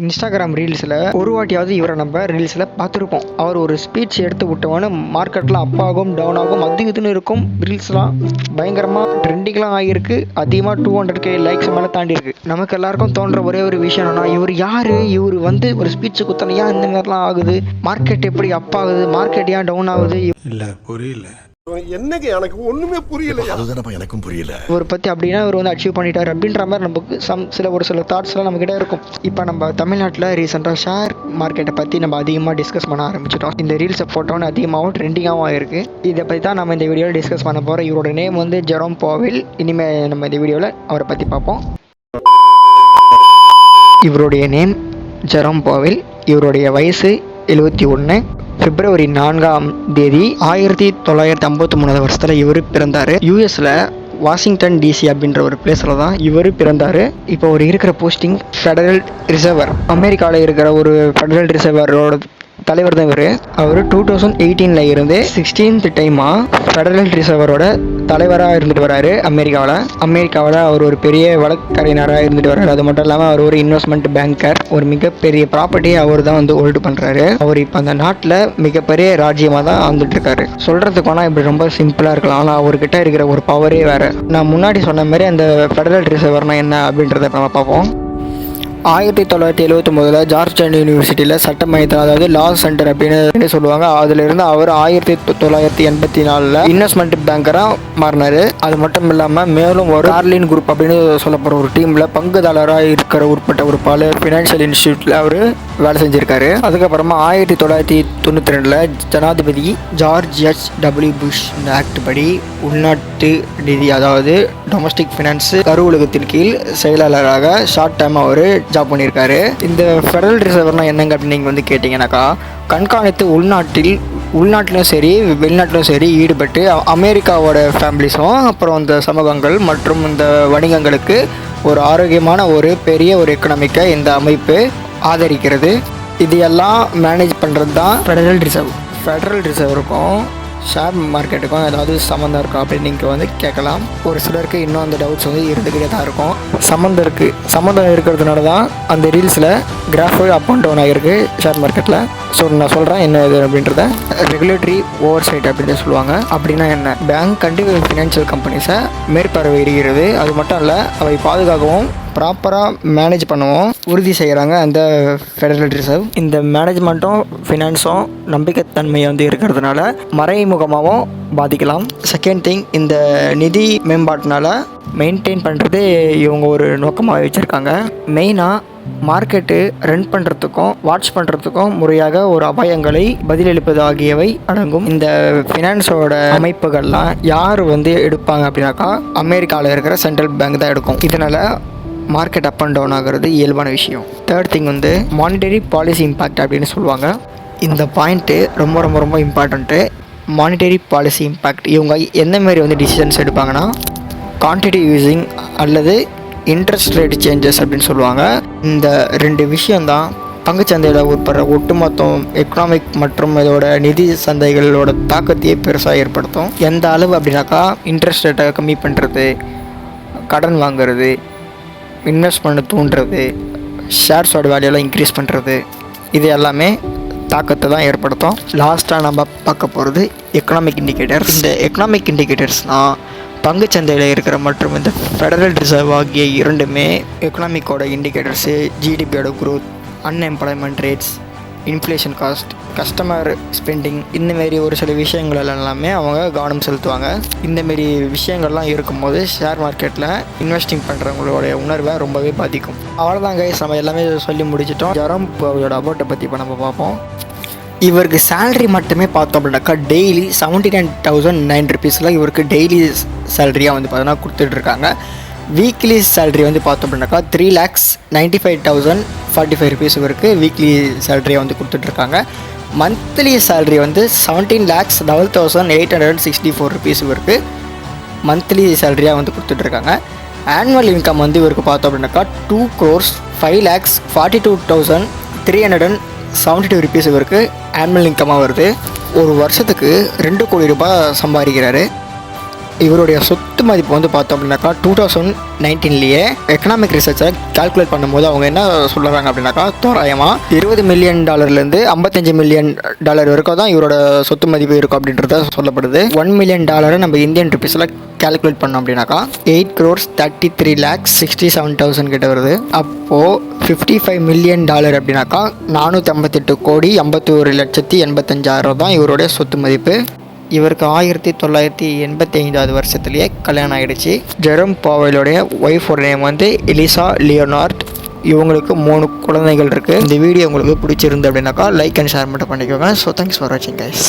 Instagram ரீல்ஸில் ஒரு வாட்டியாவது இவரை நம்ம ரீல்ஸில் பார்த்துருப்போம். அவர் ஒரு ஸ்பீச் எடுத்து விட்டவொன்னு மார்க்கெட்டில் அப் ஆகும் டவுன் ஆகும் அது இதுன்னு இருக்கும். ரீல்ஸ்லாம் பயங்கரமாக ட்ரெண்டிங்லாம் ஆகியிருக்கு. அதிகமாக 200K லைக்ஸ் மேலே தாண்டி இருக்கு. நமக்கு எல்லாருக்கும் தோன்ற ஒரே ஒரு விஷயம் என்னன்னா, இவர் யார், இவர் வந்து ஒரு ஸ்பீச் குத்தனை ஏன் இந்த மாதிரிலாம் ஆகுது, மார்க்கெட் எப்படி அப் ஆகுது, மார்க்கெட் ஏன் டவுன் ஆகுது, இல்லை புரியல என்னங்க எனக்கு ஒண்ணுமே புரியல. அதுதானப்பா எனக்கும் புரியல. இவர் பற்றி அப்படின்னா இவர் வந்து அச்சீவ் பண்ணிட்டார் அப்படின்ற மாதிரி நமக்கு ஒரு சில தாட்ஸ்லாம் நம்மக்கிட்ட இருக்கும். இப்போ நம்ம தமிழ்நாட்டில் ரீசெண்டாக ஷேர் மார்க்கெட்டை பற்றி நம்ம அதிகமாக டிஸ்கஸ் பண்ண ஆரம்பிச்சிட்டோம். இந்த ரீல்ஸை போட்டோன்னு அதிகமாகவும் ட்ரெண்டிங்காகவும் ஆகிருக்கு. இதை பற்றி தான் நம்ம இந்த வீடியோவில் டிஸ்கஸ் பண்ண போகிறோம். இவரோட நேம் வந்து ஜெரோம் பவல். இனிமேல் நம்ம இந்த வீடியோவில் அவரை பற்றி பார்ப்போம். இவருடைய நேம் ஜெரோம் பவல். இவருடைய வயசு 71. பிப்ரவரி 4ஆம் தேதி 1953 வருஷத்தில் இவர் பிறந்தார். யூஎஸில் வாஷிங்டன் டிசி அப்படின்ற ஒரு பிளேஸில் தான் இவர் பிறந்தார். இப்போ ஒரு இருக்கிற போஸ்டிங் ஃபெடரல் ரிசர்வர். அமெரிக்காவில் இருக்கிற ஒரு ஃபெடரல் ரிசர்வரோட தலைவர் தான் இவர். அவர் 2018 இருந்து 16th டைமாக ஃபெடரல் ரிசர்வரோட தலைவராக இருந்துட்டு வராரு அமெரிக்காவில். அவர் ஒரு பெரிய வழக்கறிஞராக இருந்துட்டு வர்றாரு. அது மட்டும் இல்லாமல் அவர் ஒரு இன்வெஸ்ட்மெண்ட் பேங்கர். ஒரு மிகப்பெரிய ப்ராப்பர்ட்டியை அவர் தான் வந்து ஹோல்டு பண்ணுறாரு. அவர் இப்போ அந்த நாட்டில் மிகப்பெரிய ராஜ்யமாக தான் வந்துட்டு இருக்காரு. சொல்கிறதுக்கு வேணால் இப்படி ரொம்ப சிம்பிளாக இருக்கலாம், ஆனால் அவர்கிட்ட இருக்கிற ஒரு பவரே வேறு. நான் முன்னாடி சொன்ன மாதிரி அந்த ஃபெடரல் ரிசர்வர்னா என்ன அப்படின்றத நம்ம பார்ப்போம். 1979 ஜார்ஜ் யூனிவர்சிட்டியில் சட்ட மையத்தில், அதாவது லா சென்டர் அப்படின்னு சொல்லுவாங்க, அதிலிருந்து அவர் 1984 இன்வெஸ்ட்மெண்ட் பேங்கராக மாறினார். அது மட்டும் இல்லாமல் மேலும் ஒரு கார்லின் குரூப் அப்படின்னு சொல்லப்படுற ஒரு டீமில் பங்குதாரராக இருக்கிற உட்பட்ட ஒரு பல ஃபினான்ஷியல் இன்ஸ்டியூட்டில் அவர் வேலை செஞ்சுருக்காரு. அதுக்கப்புறமா 1992 ஜனாதிபதி ஜார்ஜ் H.W. புஷ் இந்த ஆக்ட் படி உள்நாட்டு நிதி, அதாவது டொமஸ்டிக் ஃபினான்ஸ் கருவூலகத்தின் கீழ் செயலாளராக ஷார்ட் டைம் அவர் ஜாப் பண்ணியிருக்காரு. இந்த ஃபெடரல் ரிசர்வர்னா என்னங்க அப்படின்னு நீங்கள் வந்து கேட்டிங்கனாக்கா, கண்காணித்து உள்நாட்டிலும் சரி வெளிநாட்டிலும் சரி ஈடுபட்டு அமெரிக்காவோட ஃபேமிலிஸும் அப்புறம் இந்த சமூகங்கள் மற்றும் இந்த வணிகங்களுக்கு ஒரு ஆரோக்கியமான ஒரு பெரிய ஒரு எக்கனாமிக்கை இந்த அமைப்பு ஆதரிக்கிறது. இது எல்லாம் மேனேஜ் பண்ணுறது தான் ஃபெடரல் ரிசர்வருக்கும் ஷேர் மார்க்கெட்டுக்கும் ஏதாவது சம்மந்தம் இருக்கா அப்படின்னு நீங்கள் வந்து கேட்கலாம். ஒரு சிலருக்கு இன்னும் அந்த டவுட்ஸ் வந்து இருந்துக்கிட்டே தான் இருக்கும். சம்மந்தம் இருக்கிறதுனால தான் அந்த ரீல்ஸில் கிராஃப் அப் அண்ட் டவுன் ஆகிருக்கு ஷேர் மார்க்கெட்டில். ஸோ நான் சொல்கிறேன் என்ன இது அப்படின்றத. ரெகுலேட்டரி ஓவர் சைட் அப்படின்னு சொல்லுவாங்க. அப்படின்னா என்ன? பேங்க் கண்டிப்பாக ஃபினான்ஷியல் கம்பெனிஸை மேற்பார்வையிடுகிறது. அது மட்டும் இல்லை, அவை பாதுகாக்கவும் ப்ராப்பராக மேனேஜ் பண்ணவும் உறுதி செய்கிறாங்க அந்த ஃபெடரல் ரிசர்வ். இந்த மேனேஜ்மெண்ட்டும் ஃபினான்ஸும் நம்பிக்கைத்தன்மையை வந்து இருக்கிறதுனால மறைமுகமாகவும் பாதிக்கலாம். செகண்ட் திங், இந்த நிதி மேம்பாட்டினால மெயின்டைன் பண்ணுறது இவங்க ஒரு நோக்கமாக வச்சுருக்காங்க. மெயினாக மார்க்கெட்டு ரன் பண்ணுறதுக்கும் வாட்ச் பண்ணுறதுக்கும் முறையாக ஒரு அபாயங்களை பதிலளிப்பது ஆகியவை அடங்கும். இந்த ஃபினான்ஸோட அமைப்புகள்லாம் யார் வந்து எடுப்பாங்க அப்படின்னாக்கா, அமெரிக்காவில் இருக்கிற சென்ட்ரல் பேங்க் தான் எடுக்கும். இதனால் மார்க்கெட் அப் அண்ட் டவுன் ஆகிறது இயல்பான விஷயம். தேர்ட் திங் வந்து மானிட்டரி பாலிசி இம்பேக்ட் அப்படின்னு சொல்லுவாங்க. இந்த பாயிண்ட்டு ரொம்ப ரொம்ப ரொம்ப இம்பார்ட்டண்ட்டு. மானிட்டரி பாலிசி இம்பேக்ட் இவங்க எந்த மாதிரி வந்து டிசிஷன்ஸ் எடுப்பாங்கன்னா, குவான்டிட்டிவ் ஈஸிங் அல்லது இன்ட்ரெஸ்ட் ரேட் சேஞ்சஸ் அப்படின்னு சொல்லுவாங்க. இந்த 2 விஷயந்தான் பங்குச்சந்தையில் உட்படுற ஒட்டுமொத்த எக்கனாமிக் மற்றும் இதோட நிதி சந்தைகளோட தாக்கத்தையே பெருசாக ஏற்படுத்தும். எந்த அளவு அப்படின்னாக்கா, இன்ட்ரெஸ்ட் ரேட்டை கம்மி பண்ணுறது, கடன் வாங்கிறது, இன்வெஸ்ட்மெண்ட்டை தூண்டுறது, ஷேர்ஸோட வேல்யூலாம் இன்க்ரீஸ் பண்ணுறது, இது எல்லாமே தாக்கத்தை தான் ஏற்படுத்தும். லாஸ்ட்டாக நம்ம பார்க்க போகிறது எக்கனாமிக் இண்டிகேட்டர்ஸ். இந்த எக்கனாமிக் இண்டிகேட்டர்ஸ்னால் பங்குச்சந்தையில் இருக்கிற மற்றும் இந்த ஃபெடரல் ரிசர்வ் ஆகிய இரண்டுமே எக்கனாமிக்கோட இண்டிகேட்டர்ஸு, ஜிடிபியோட growth, unemployment rates, inflation cost, customer spending, இந்தமாரி ஒரு சில விஷயங்கள் எல்லாமே அவங்க கவனம் செலுத்துவாங்க. இந்தமாரி விஷயங்கள்லாம் இருக்கும்போது ஷேர் மார்க்கெட்டில் இன்வெஸ்டிங் பண்ணுறவங்களோட உணர்வை ரொம்பவே பாதிக்கும். அவ்வளோதான் கைஸ், நம்ம எல்லாமே சொல்லி முடிச்சிட்டோம். ஜெரோம் பவலோட அபவுட்டை பற்றி இப்போ நம்ம பார்ப்போம். இவருக்கு சேலரி மட்டுமே பார்த்தோம் அப்படின்னாக்கா டெய்லி 79,009 ருபீஸில் இவருக்கு டெய்லி சேலரியாக வந்து பார்த்தோன்னா கொடுத்துட்ருக்காங்க. வீக்லி சேலரி வந்து பார்த்தோம் அப்படின்னாக்கா 3,95,045 ருபீஸ் இவருக்கு வீக்லி சேலரியாக வந்து கொடுத்துட்ருக்காங்க. மந்த்லி சேலரி வந்து 17,12,864 ருபீஸ் இவருக்கு மந்த்லி சேலரியாக வந்து கொடுத்துட்ருக்காங்க. ஆனுவல் இன்கம் வந்து இவருக்கு பார்த்தோம் அப்படின்னாக்கா 2,05,42,372 ருபீஸ் இவருக்கு ஆனுவல் இன்கமாக வருது. ஒரு வருஷத்துக்கு 2 கோடி ரூபாய் சம்பாதிக்கிறாரு. இவருடைய சொத்து மதிப்பு வந்து பார்த்தோம் அப்படின்னாக்கா 2019 எக்கனாமிக் ரிசர்ச்சை கால்குலேட் பண்ணும்போது அவங்க என்ன சொல்கிறாங்க அப்படின்னாக்கா தோராயமாக $20 மில்லியன் $55 மில்லியன் வரைக்கும் தான் இவரோட சொத்து மதிப்பு இருக்கும் அப்படின்றத சொல்லப்படுது. $1 மில்லியன் நம்ம இந்தியன் ருபீஸில் கால்குலேட் பண்ணோம் அப்படின்னாக்கா 8,33,67,000 கிட்ட வருது. அப்போது $55 மில்லியன் அப்படின்னாக்கா 458,51,85,000 தான் இவருடைய சொத்து மதிப்பு. இவருக்கு 1985 வருஷத்துலேயே கல்யாணம் ஆகிடுச்சு. ஜெரோம் பாவலோடைய ஒய்ஃபோட நேம் வந்து எலிசா லியோனார்ட். இவங்களுக்கு 3 குழந்தைகள் இருக்குது. இந்த வீடியோ உங்களுக்கு பிடிச்சிருந்து அப்படின்னாக்கா லைக் அண்ட் ஷேர் மட்டும் பண்ணிக்கோங்க. ஸோ தேங்க்ஸ் ஃபார் வாட்சிங் கைஸ்.